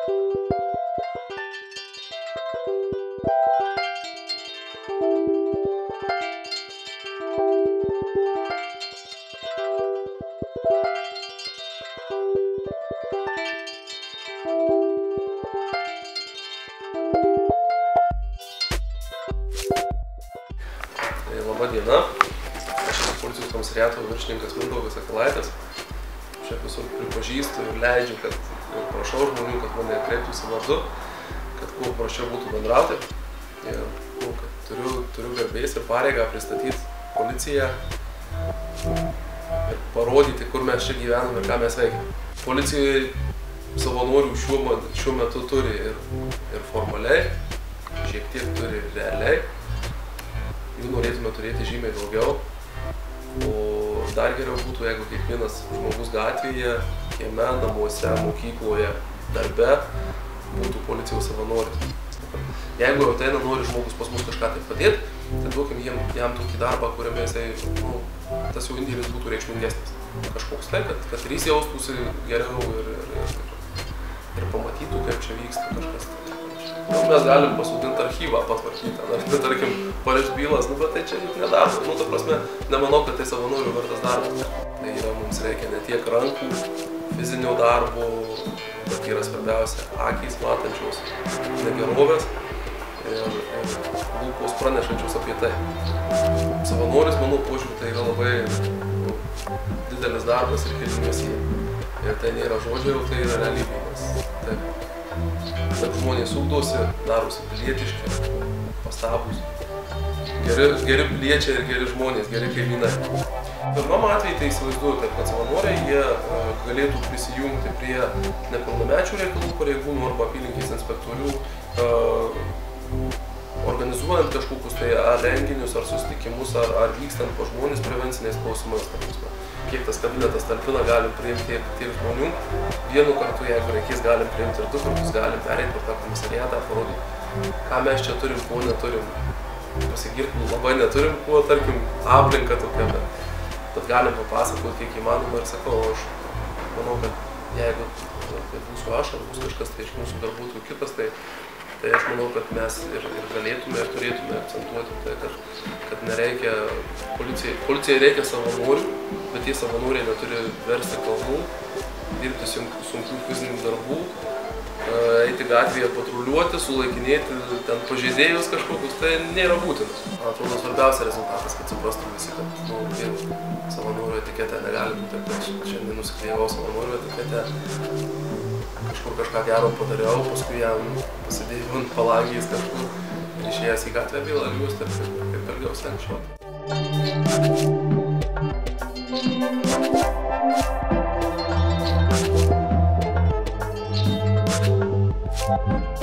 Labą dieną, aš esu policijos komisariato viršininkas Mindaugas Akelaitis. Aš visur pripažįstu ir leidžiu, kad ir prašau žmonių, kad mane kreiptųsi vardu, kad kuo prašiau būtų bendrauti. Ir kad turiu garbės ir pareigą pristatyti policiją ir parodyti, kur mes čia gyvenam ir ką mes veikiam. Policijoje savanorių šiuo metu turi ir formaliai, šiek tiek turi ir realiai. Jų norėtume turėti žymiai daugiau, o dar geriau būtų, jeigu kiekvienas žmogus gatvėje, kieme, namuose, mokykloje, darbe būtų policijos savanoris. Jeigu jau ateina nori žmogus pas mus kažką tai padėti, tai duokim jam tokį darbą, kuriame jisai, tas jau indėlis būtų reikšmingesnis. Kažkoks tai, kad ir jis jaustųsi geriau ir pamatytų, kaip čia vyksta kažkas. Mes galim pasodinti archyvą, patvarkyti, bet tarkim, pareikšti bylas, bet tai čia juk nedarbas, ta prasme, nemanau, kad tai savanorių vertas darbas. Tai yra, mums reikia ne tiek rankų, fizinio darbo, bet yra svarbiausia akys matančios negerovės ir lūpos pranešančios apie tai. Savanoris, mano požiūriu, tai yra labai didelis darbas ir kilmės jį. Ir tai nėra žodžiai, tai yra realybė. Taip žmonės ugdosi, darosi pilietiški, pastabūs, geri piliečiai ir geri žmonės, geri kaimynai. Pirmam atveju tai įsivaizduoju, kad savanoriai jie galėtų prisijungti prie nepilnamečių reikalų pareigūnų arba apylinkės inspektorių, organizuojant kažkokius tai ar renginius, ar susitikimus, ar vykstant po žmonės prevenciniais klausimais. Kiek tas kabinetas talpina, galim priimti tiek žmonių. Vienu kartu, jeigu reikės, galim priimti ir 2 kartus, galim pereiti per tą komisariatą, parodyti, ką mes čia turim, ko neturim. Pasigirti labai neturim, kuo, tarkim, aplinka tokia, bet galim papasakoti kiek įmanoma ir sakau, aš manau, kad jeigu būsiu aš, ar bus kažkas tai iš mūsų darbuotojų kitas, tai aš manau, kad mes ir galėtume ir turėtume akcentuoti tai, kad nereikia, policijai reikia savanorių, bet tie savanoriai neturi versti kalnų, dirbti sunkių fizinių darbų, eiti gatvėje patruliuoti, sulaikinėti ten pažeidėjus kažkokius, tai nėra būtinas. Man atrodo, svarbiausia rezultatas, kad suprastum visi, kad savanorių etiketė negali būti, kad šiandien nusiklijavau savanorių etiketę, kažkur kažką gero padariau, paskui jam pasidėjau ant palangės kažkur ir išėjęs į gatvę vėl elgiuosi taip, kaip elgiausi anksčiau. Thank you.